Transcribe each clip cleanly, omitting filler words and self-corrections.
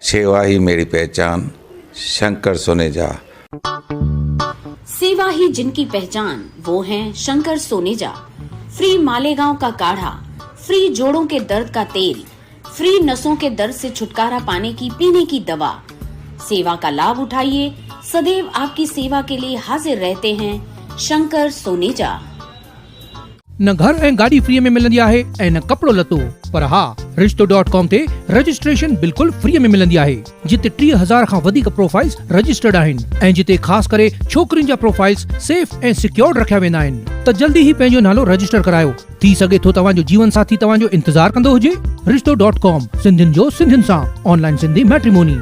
सेवा ही मेरी पहचान, शंकर सोनेजा। सेवा ही जिनकी पहचान, वो हैं शंकर सोनेजा। फ्री मालेगांव का काढ़ा, फ्री जोड़ों के दर्द का तेल, फ्री नसों के दर्द से छुटकारा पाने की पीने की दवा। सेवा का लाभ उठाइए, सदैव आपकी सेवा के लिए हाजिर रहते हैं शंकर सोनेजा। न घर ऐं गाड़ी फ्री में मिलंदी आहे ऐं न कपड़ो लतो, पर हा रिश्तो.com ते रजिस्ट्रेशन बिल्कुल फ्री में मिलंदी आहे, जिते 3000 खां वधीक प्रोफाइल्स रजिस्टर्ड आहिनि ऐं जिते ख़ास करे छोकरियुनि जा प्रोफाइल्स सेफ ऐं सिक्योर्ड रखिया वेंदा आहिनि। त जल्दी ही पंहिंजो नालो रजिस्टर करायो। थी सघे थो तव्हांजो जीवन साथी तव्हांजो इंतजार कंदो हुजे। रिश्तो.com, सिंधियुनि जो सिंधियुनि सां, ऑनलाइन सिंधी मैट्रिमोनी।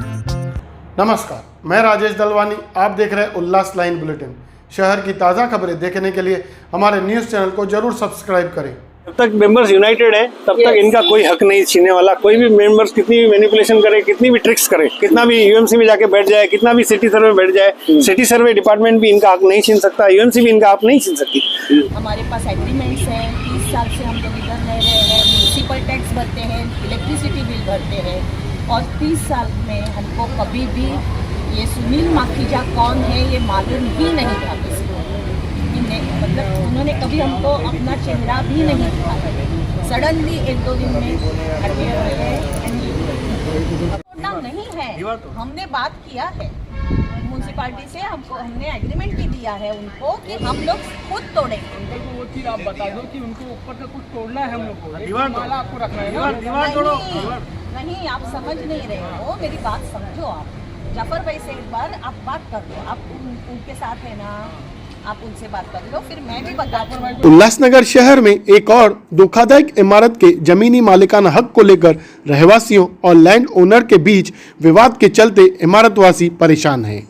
नमस्कार, मैं राजेश दलवानी। आप देख रहे हैं उल्लास लाइन बुलेटिन। शहर की ताज़ा खबरें देखने के लिए हमारे न्यूज़ चैनल को जरूर सब्सक्राइब करें। जब तक मेंबर्स यूनाइटेड है तब तक इनका कोई हक नहीं छीनने वाला। कोई भी मेंबर्स कितनी भी मैनिपुलेशन करे, कितनी भी ट्रिक्स करे, कितना भी यूएमसी में जाके बैठ जाए, कितना भी सिटी सर्वे बैठ जाए, सिटी सर्वे डिपार्टमेंट भी इनका हक नहीं छीन सकता, यूएमसी भी इनका हक नहीं छीन सकती। हमारे पास एग्रीमेंट्स हैं, 30 साल से हम लोग इधर रह रहे हैं, म्यूनसिपल टैक्स भरते हैं, इलेक्ट्रिसिटी बिल भरते हैं, और 30 साल में हमको कभी भी ये सुनील माखीजा कौन है ये मालूम ही नहीं था किसी को। मतलब उन्होंने कभी हमको अपना चेहरा भी नहीं दिखाया। सडनली 1-2 दिन में नहीं है। हमने बात किया है म्यूनसिपालिटी से, हमने एग्रीमेंट भी दिया है उनको कि हम लोग खुद तोड़ेंगे। वो चीज आप बता दो कि उनको ऊपर से कुछ तोड़ना है, हम लोग को दीवार आपको रखना है। दीवार तोड़ो नहीं, आप समझ नहीं रहे हो, मेरी बात समझो। आप जाफर भाई से एक बार आप बात कर लो, आप उनके साथ है ना, आप उनसे बात कर लो, फिर मैं भी बता दूं। उल्लासनगर शहर में एक और धोखादायक इमारत के जमीनी मालिकाना हक को लेकर रहवासियों और लैंड ओनर के बीच विवाद के चलते इमारतवासी परेशान हैं।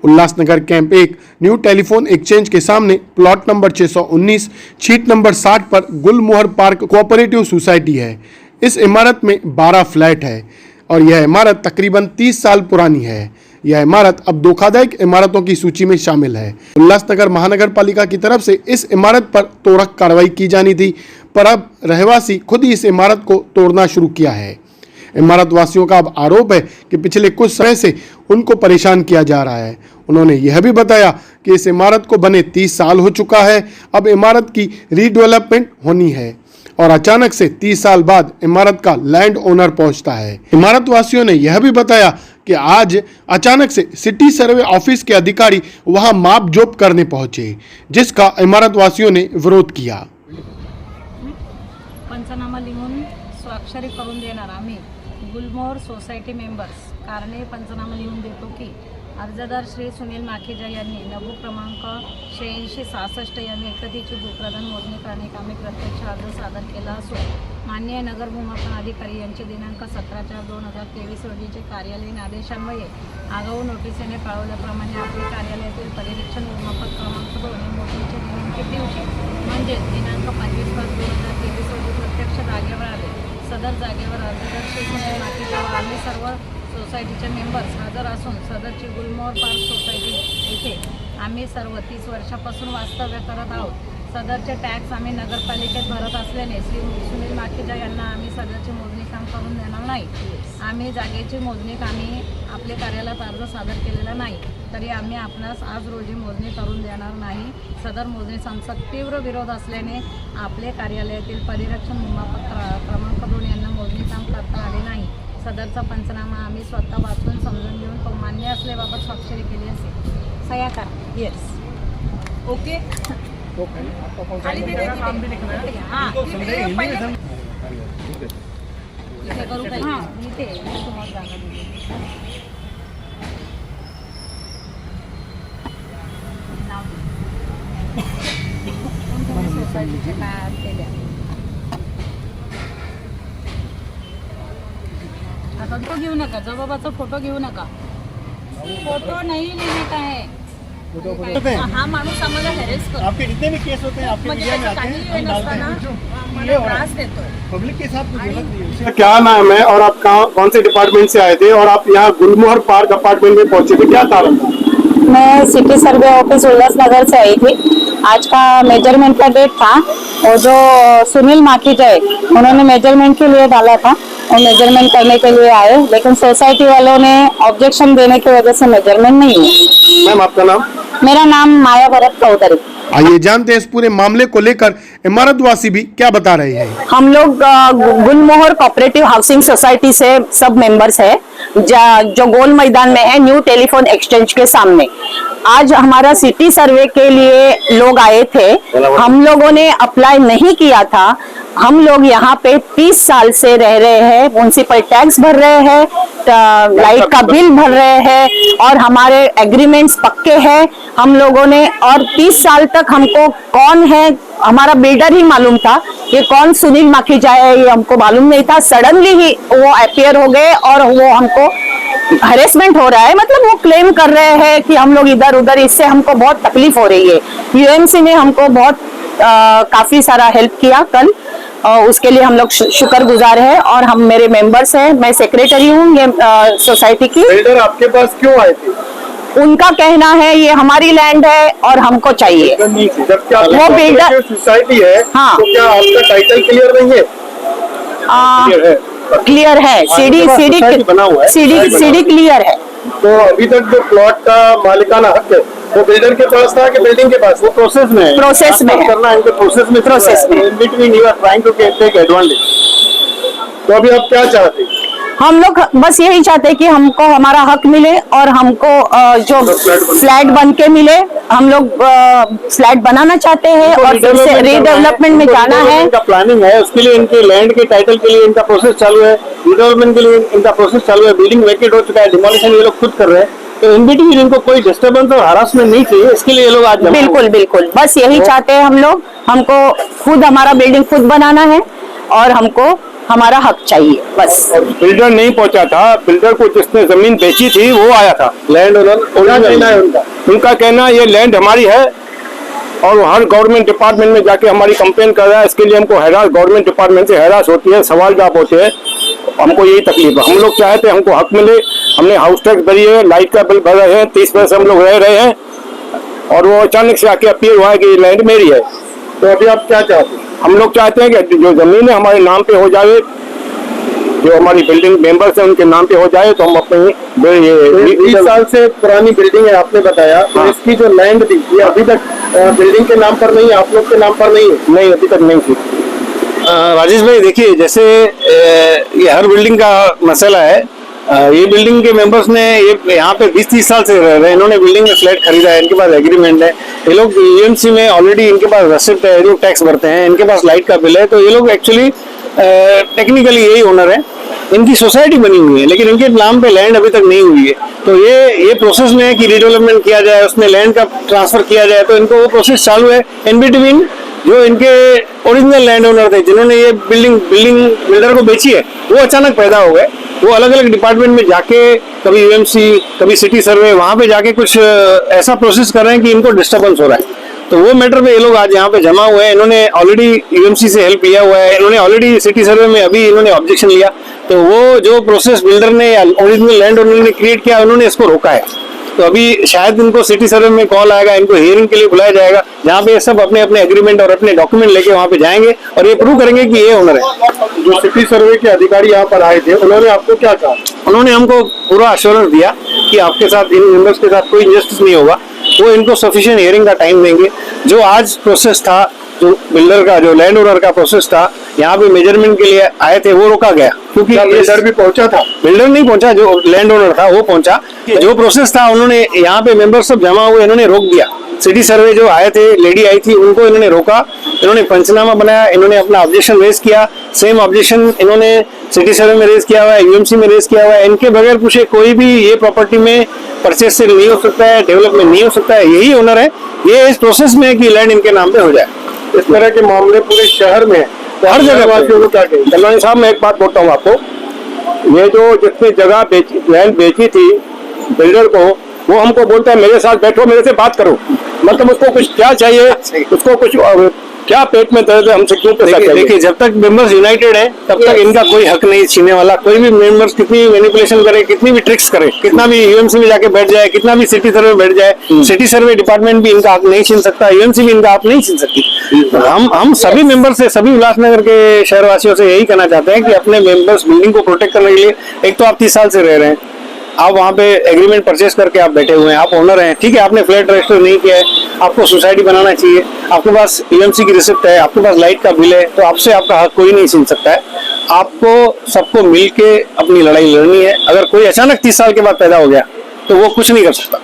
Ulhasnagar camp 1 new telephone exchange के सामने प्लॉट नंबर 619 शीट नंबर 60 पर गुलमोहर पार्क कोऑपरेटिव सोसाइटी है। इस इमारत में 12 फ्लैट है और यह इमारत तकरीबन 30 साल पुरानी है। यह इमारत अब धोखादायक इमारतों की सूची में शामिल है। उल्लासनगर महानगर पालिका की तरफ से इस इमारत पर तोड़क कार्रवाई की जानी थी, पर अब रहवासी खुद ही इस इमारत को तोड़ना शुरू किया है। इमारत वासियों का अब आरोप है कि पिछले कुछ समय से उनको परेशान किया जा रहा है। उन्होंने यह भी बताया कि इस इमारत को बने 30 साल हो चुका है, अब इमारत की रीडेवलपमेंट होनी है और अचानक से 30 साल बाद इमारत का लैंड ओनर पहुंचता है। इमारत वासियों ने यह भी बताया कि आज अचानक से सिटी सर्वे ऑफिस के अधिकारी वहां माप जोप करने पहुंचे, जिसका इमारत वासियों ने विरोध किया। पंचनामा लिहून स्वाक्षरी करून देणार आम्ही गुलमोहर सोसायटी मेंबर्स कारणे पंचनामा लिहून देतो की अर्जदार श्री सुनील माखीजा यांनी नभू क्रमांक 8666 यांनी एकतीची भूप्रदान मोजणी करणे प्रत्यक्ष अर्ज सादर केला असून माननीय नगर भूमापन अधिकारी यांचे दिनांक 17/4/2023 रोजीचे कार्यालयीन आदेशान्वये आगाऊ नोटिसीने कळवल्याप्रमाणे आपल्या कार्यालयातील परिरक्षण भूमापक क्रमांक 2 हे मोजणीच्या निवडणुकीत दिवशी म्हणजे दिनांक 25/5/2023 रोजी प्रत्यक्ष जागेवर आले। सदर जागेवर अर्जदार श्री सुनील माखीजा व आम्ही सर्व सोसायटीचे मेंबर्स हजर असून सदरची गुलमोहर पार्क सोसायटी येथे आम्ही सर्व 30 वर्षापासून वास्तव्य करत आहोत। सदरचे टॅक्स आम्ही नगरपालिकेत भरत असल्याने श्री सुनील माखीजा यांना आम्ही सदरची मोजणी काम करून देणार नाही। आम्ही जागेची मोजणी आम्ही आपल्या कार्यालयात अर्ज सादर केलेला नाही, तरी आम्ही आपणास आज रोजी मोजणी करून देणार नाही। सदर मोजणीचा तीव्र विरोध असल्याने आपल्या कार्यालयातील परिरक्षण भूमापक क्रमांक 2 यांना मोजणी काम करता आले नाही। सदरचा पंचनामा आम्ही स्वतः वाचून समजून घेऊन तो मान्य असल्याबाबत स्वाक्षरी केली असेल। सह्या करा। Yes, okay. खाली दे देते हां, इथे करू काय? हां, इथे तुम्हाला जागा दिली। सोसायटीचे काय केल्या आता तो घेऊ नका, जबाबाचा फोटो घेऊ नका। फोटो नहीं लेने का है। हा माणूस आम्हाला हेरेस करतो। आपके जितने भी केस होते हैं आपके मीडिया में आते हैं, हम डालते हैं, त्रास देतो पब्लिक के साथ कुछ गलत नहीं है। क्या नाम है और आप कौन से डिपार्टमेंट से आए थे और आप यहाँ गुलमोहर पार्क अपार्टमेंट में पहुंचे थे, क्या कारण था? मैं सिटी सर्वे ऑफिस उल्लासनगर से आई थी। आज का मेजरमेंट का डेट था और जो सुनील माखीजा है उन्होंने मेजरमेंट के लिए डाला था और मेजरमेंट करने के लिए आए, लेकिन सोसाइटी वालों ने ऑब्जेक्शन देने की वजह से मेजरमेंट नहीं हुआ। मैम आपका नाम? मेरा नाम माया भरत चौधरी। आइए जानते हैं इस पूरे मामले को लेकर इमारतवासी भी क्या बता रहे हैं। हम लोग गुलमोहर कोऑपरेटिव हाउसिंग सोसाइटी से सब मेंबर्स है, जो गोल मैदान में है, न्यू टेलीफोन एक्सचेंज के सामने। आज हमारा सिटी सर्वे के लिए लोग आए थे। हम लोगों ने अप्लाई नहीं किया था। हम लोग यहाँ पे 30 साल से रह रहे हैं, म्युनिसिपल टैक्स भर रहे हैं, लाइट का बिल भर रहे हैं और हमारे एग्रीमेंट्स पक्के हैं हम लोगों ने। और 30 साल तक हमको कौन है, हमारा बिल्डर ही मालूम था, ये कौन सुनील माखीजा है ये हमको मालूम नहीं था। सडनली ही वो अपीयर हो गए और वो हमको हरेसमेंट हो रहा है, मतलब वो क्लेम कर रहे हैं कि हम लोग इधर उधर, इससे हमको बहुत तकलीफ हो रही है। यूएमसी ने हमको बहुत काफी सारा हेल्प किया कल, उसके लिए हम लोग शुक्रगुजार है। और हम मेरे मेंबर्स हैं, मैं सेक्रेटरी हूँ ये सोसाइटी की। बिल्डर आपके पास क्यों आए थे? उनका कहना है ये हमारी लैंड है और हमको चाहिए। वो बिल्डर सोसाइटी है, हाँ, तो क्या आपका टाइटल क्लियर नहीं है? क्लियर है, सीडी बना हुआ है, सीडी क्लियर है। तो अभी तक जो प्लॉट का मालिकाना हक है वो बिल्डर के पास था कि बिल्डिंग के पास? वो प्रोसेस में है, प्रोसेस में करना इनके प्रोसेस में। In between you are trying to take advantage. तो अभी आप क्या चाहते हैं? हम लोग बस यही चाहते हैं कि हमको हमारा हक मिले और हमको जो फ्लैट बन के मिले। हम लोग फ्लैट बनाना चाहते हैं और फिर से रीडेवलपमेंट में जाना है। इनका प्लानिंग है, उसके लिए इनके लैंड के टाइटल के लिए इनका प्रोसेस चालू है, रिडेवलपमेंट के लिए इनका प्रोसेस चालू है। बिल्डिंग वैकेट हो चुका है, डिमोलिशन ये लोग खुद कर रहे हैं। तो इन बिटवीन इनको कोई डिस्टर्बेंस और हरासमेंट नहीं चाहिए, इसके लिए ये लोग आज बिल्कुल बस यही चाहते हैं हम लोग। हमको खुद हमारा बिल्डिंग खुद बनाना है और हमको हमारा हक चाहिए बस। बिल्डर नहीं पहुंचा था, बिल्डर को जिसने जमीन बेची थी वो आया था। लैंड ओनर उनका कहना ये लैंड हमारी है और हर गवर्नमेंट डिपार्टमेंट में जाके हमारी कंप्लेन कर रहा है। इसके लिए हमको गवर्नमेंट डिपार्टमेंट से हैरास होती है, सवाल जवाब होते हैं, हमको यही तकलीफ है। हम लोग चाहते हैं हमको हक मिले। हमने हाउस टैक्स भरी है, लाइट का बिल भर रहे हैं, 30 पैसे हम लोग रह रहे हैं और वो अचानक से आके अपील हुआ है कि लैंड मेरी है। तो अभी आप क्या चाहते हैं? हम लोग चाहते हैं कि जो जमीन है हमारे नाम पे हो जाए, जो हमारी बिल्डिंग मेंबर्स है उनके नाम पे हो जाए, तो हम अपनी 20 साल से पुरानी बिल्डिंग है आपने बताया। तो इसकी जो लैंड थी ये अभी तक बिल्डिंग के नाम पर नहीं है, आप लोग के नाम पर नहीं है? नहीं, अभी तक नहीं थी। राजेश भाई देखिए, जैसे ये हर बिल्डिंग का मसला है। ये बिल्डिंग के मेंबर्स ने ये यहाँ पे 20-30 साल से रह रहे हैं। इन्होंने बिल्डिंग में फ्लैट खरीदा है, इनके पास एग्रीमेंट है। ये लोग यूएमसी में ऑलरेडी इनके पास रेसिप्ट है, जो टैक्स भरते हैं, इनके पास लाइट का बिल है। तो ये लोग एक्चुअली टेक्निकली यही ओनर है। इनकी सोसाइटी बनी हुई है लेकिन इनके नाम पे लैंड अभी तक नहीं हुई है। तो ये प्रोसेस में है कि रिडेवलपमेंट किया जाए, उसमें लैंड का ट्रांसफर किया जाए। तो इनको वो प्रोसेस चालू है। इन बिटवीन जो इनके ओरिजिनल लैंड ओनर थे जिन्होंने ये बिल्डिंग बिल्डर को बेची है, वो अचानक पैदा हो गए। वो अलग अलग डिपार्टमेंट में जाके, कभी यूएमसी, कभी सिटी सर्वे, वहां पे जाके कुछ ऐसा प्रोसेस कर रहे हैं कि इनको डिस्टर्बेंस हो रहा है। तो वो मैटर पे ये लोग आज यहाँ पे जमा हुए हैं। इन्होंने ऑलरेडी यूएमसी से हेल्प लिया हुआ है, इन्होंने ऑलरेडी सिटी सर्वे में अभी इन्होंने ऑब्जेक्शन लिया। तो वो जो प्रोसेस बिल्डर ने या ओरिजिनल लैंड ओनर ने क्रिएट किया, उन्होंने इसको रोका है। तो अभी शायद इनको सिटी सर्वे में कॉल आएगा, इनको हियरिंग के लिए बुलाया जाएगा, जहाँ पे सब अपने अपने एग्रीमेंट और अपने डॉक्यूमेंट लेके वहाँ पे जाएंगे और ये प्रूव करेंगे कि ये ओनर है। जो सिटी सर्वे के अधिकारी यहाँ पर आए थे, उन्होंने आपको क्या कहा? उन्होंने हमको पूरा अश्योरेंस दिया कि आपके साथ, इन मेंबर्स के साथ कोई इनजस्टिस नहीं होगा। वो इनको सफिशिएंट हियरिंग का टाइम देंगे। जो आज प्रोसेस था, जो बिल्डर का, जो लैंड ओनर का प्रोसेस था, यहाँ पे मेजरमेंट के लिए आए थे, वो रोका गया क्योंकि बिल्डर भी पहुंचा था। बिल्डर नहीं पहुंचा, जो लैंड ओनर था वो पहुंचा। जो प्रोसेस था उन्होंने यहाँ पे मेंबर सब जमा हुए, इन्होंने रोक दिया। सिटी सर्वे जो आए थे, लेडी आई थी, उनको इन्होंने रोका। इन्होंने पंचनामा बनाया, इन्होंने अपना ऑब्जेक्शन रेज किया। सेम ऑब्जेक्शन इन्होंने सिटी सर्वे में रेज किया हुआ है, यूएमसी में रेज किया हुआ है। इनके बगैर पूछे कोई भी ये प्रॉपर्टी में परचेस सेल नहीं हो सकता है, डेवलपमेंट नहीं हो सकता है। यही ओनर है। ये इस प्रोसेस में है कि लैंड इनके नाम पे हो जाए। इस तरह के मामले पूरे शहर में, तो हर जगह वासियों को क्या कहें। कल्याणी साहब, मैं एक बात बोलता हूँ आपको, ये जो जितनी जगह लैंड बेची थी बिल्डर को, वो हमको बोलता है मेरे साथ बैठो, मेरे से बात करो। मतलब उसको कुछ क्या चाहिए, उसको कुछ क्या पेट में दर्द है, हमसे क्यों पैसा चाहिए? देखिए, जब तक मेंबर्स यूनाइटेड है तब तक इनका कोई हक नहीं छीनने वाला। कोई भी मेंबर्स कितनी भी मैनिपुलेशन करे, कितनी भी ट्रिक्स करे, कितना भी यूएमसी में जाके बैठ जाए, कितना भी सिटी सर्वे बैठ जाए, सिटी सर्वे डिपार्टमेंट भी इनका हक नहीं छीन सकता, यूएमसी भी इनका हक नहीं छीन सकती। हम सभी मेंबर से, सभी उल्लासनगर के शहरवासियों से यही कहना चाहते हैं कि अपने मेंबर्स बिल्डिंग को प्रोटेक्ट करने के लिए, एक तो आप 30 साल से रह रहे हैं, आप वहाँ पे एग्रीमेंट परचेस करके आप बैठे हुए हैं, आप ओनर हैं, ठीक है, आपने फ्लैट रजिस्टर नहीं किया है, आपको सोसाइटी बनाना चाहिए, आपके पास यूएमसी की रिसिप्ट है, आपके पास लाइट का बिल है, तो आपसे आपका हक कोई नहीं छीन सकता है। आपको सबको मिलके अपनी लड़ाई लड़नी है। अगर कोई अचानक 30 साल के बाद पैदा हो गया तो वो कुछ नहीं कर सकता,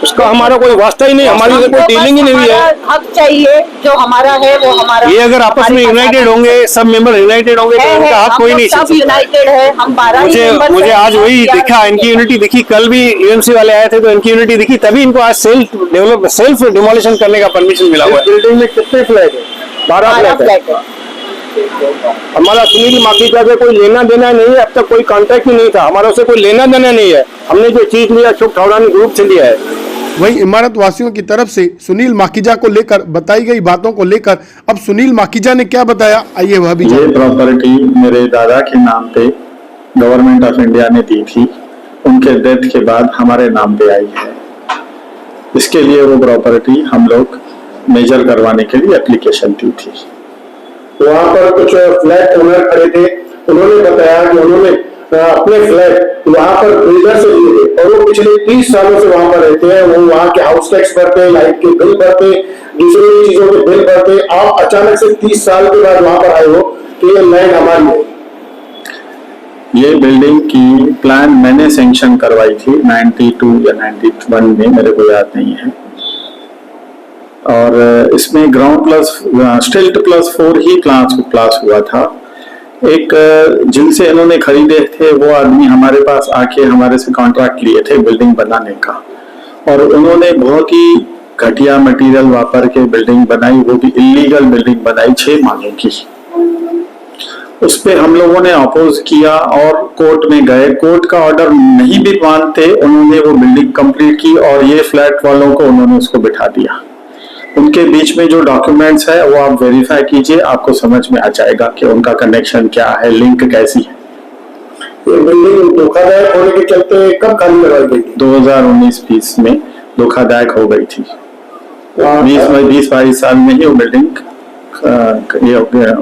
उसका हमारा कोई वास्ता ही नहीं, हमारी कोई डीलिंग ही नहीं है। हक चाहिए, जो हमारा है वो हमारा। ये अगर आपस में यूनाइटेड होंगे, सब मेंबर यूनाइटेड होंगे तो उनका हक कोई नहीं छीन सकता। यूनाइटेड है, हम 12 मुझे आज वही दिखा, इनकी यूनिटी दिखी। कल भी यूएमसी वाले आए थे तो इनकी यूनिटी दिखी, तभी इनको आज सेल्फ डिमोलिशन करने का परमिशन मिला हुआ है। बिल्डिंग में कितने फ्लैट है? 12 फ्लैट है। हमारा सुनील माखीजा से कोई लेना देना नहीं है, अब तक कोई कांटेक्ट ही नहीं था, हमारा उससे कोई लेना देना नहीं है। हमने जो चीज लिया अशोक ठौरानी ग्रुप से लिया है। वहीं इमारत वासियों की तरफ से सुनील माखीजा को लेकर बताई गई बातों को लेकर अब सुनील माखीजा ने क्या बताया, आइए वह भी ये प्रॉपर्टी मेरे दादा के नाम पे गवर्नमेंट ऑफ इंडिया ने दी थी, उनके डेथ के बाद हमारे नाम पे आई है। इसके लिए वो प्रॉपर्टी हम लोग मेजर करवाने के लिए एप्लीकेशन दी थी। वहाँ पर कुछ फ्लैट ओनर खड़े थे, उन्होंने बताया कि उन्होंने अपने फ्लैट वहाँ पर बिल्डर से लिए थे और वो पिछले 30 सालों से वहाँ पर रहते हैं। वो वहाँ के हाउस टैक्स भरते, लाइट के बिल भरते, दूसरी चीजों के बिल भरते। आप अचानक से 30 साल के बाद वहाँ पर आए हो कि ये लैंड हमारी है। ये बिल्डिंग की प्लान मैंने सैंक्शन करवाई थी 92 या 91 में, मेरे को याद नहीं है। और इसमें ग्राउंड प्लस स्टिल्ट प्लस 4 ही क्लास हुआ था। एक जिनसे इन्होंने खरीदे थे वो आदमी हमारे पास आके हमारे से कॉन्ट्रैक्ट लिए थे बिल्डिंग बनाने का, और उन्होंने बहुत ही घटिया मटेरियल वापर के बिल्डिंग बनाई, वो भी इलीगल बिल्डिंग बनाई 6 मालों की। उस पे हम लोगों ने अपोज किया और कोर्ट में गए। कोर्ट का ऑर्डर नहीं भी मानते, उन्होंने वो बिल्डिंग कंप्लीट की और ये फ्लैट वालों को उन्होंने उसको बिठा दिया। उनके बीच में जो डॉक्यूमेंट्स है वो आप वेरीफाई कीजिए, आपको समझ में आ जाएगा कि उनका कनेक्शन क्या है, लिंक कैसी है। ये बिल्डिंग धोखादायक होने के चलते कब खाली करवाई गई थी? 2019-20 में धोखादायक हो गई थी। 20-22 साल में ही वो बिल्डिंग ये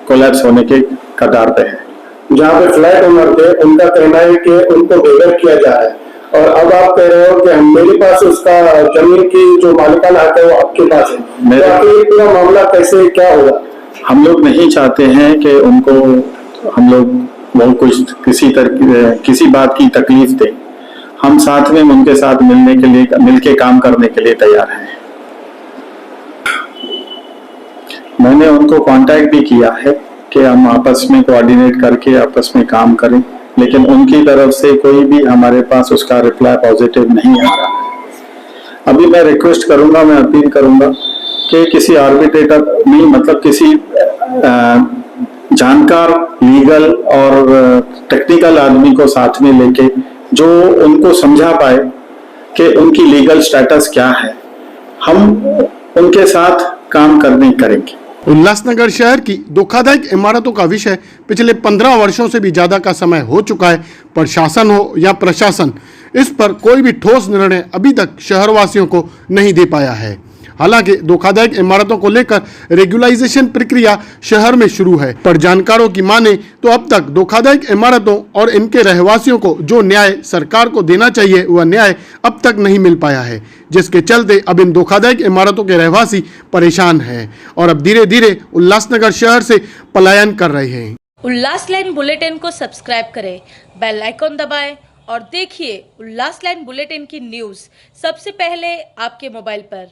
कोलैप्स होने के कगार पे है। जहाँ पे फ्लैट ओनर थे उनका कहना है कि उनको बेघर किया जा रहा है, और अब आप कह रहे हो कि मेरे पास उसका जमीन की जो मालिकाना हक है वो आपके पास है। तो ये पूरा मामला कैसे क्या होगा? हम लोग नहीं चाहते हैं कि उनको हम लोग वो कुछ किसी बात की तकलीफ दें। हम साथ में उनके साथ मिलके काम करने के लिए तैयार हैं। मैंने उनको कांटेक्ट भी किया है कि हम आपस में कोऑर्डिनेट करके आपस में काम करें, लेकिन उनकी तरफ से कोई भी हमारे पास उसका रिप्लाई पॉजिटिव नहीं आ रहा है। अभी मैं रिक्वेस्ट करूंगा, मैं अपील करूंगा कि किसी आर्बिट्रेटर नहीं, मतलब किसी जानकार लीगल और टेक्निकल आदमी को साथ में लेके जो उनको समझा पाए कि उनकी लीगल स्टेटस क्या है, हम उनके साथ काम करेंगे। उल्लासनगर शहर की धोखादायक इमारतों का विषय पिछले 15 वर्षों से भी ज्यादा का समय हो चुका है। प्रशासन हो या प्रशासन, इस पर कोई भी ठोस निर्णय अभी तक शहरवासियों को नहीं दे पाया है। हालांकि धोखादायक इमारतों को लेकर रेगुलाइजेशन प्रक्रिया शहर में शुरू है, पर जानकारों की माने तो अब तक धोखादायक इमारतों और इनके रहवासियों को जो न्याय सरकार को देना चाहिए वह न्याय अब तक नहीं मिल पाया है, जिसके चलते अब इन धोखादायक इमारतों के रहवासी परेशान हैं और अब धीरे धीरे उल्लासनगर शहर से पलायन कर रहे हैं। उल्लास लाइन बुलेटिन को सब्सक्राइब करें, बेल आइकॉन दबाएं और देखिए उल्लास लाइन बुलेटिन की न्यूज़ सबसे पहले आपके मोबाइल पर।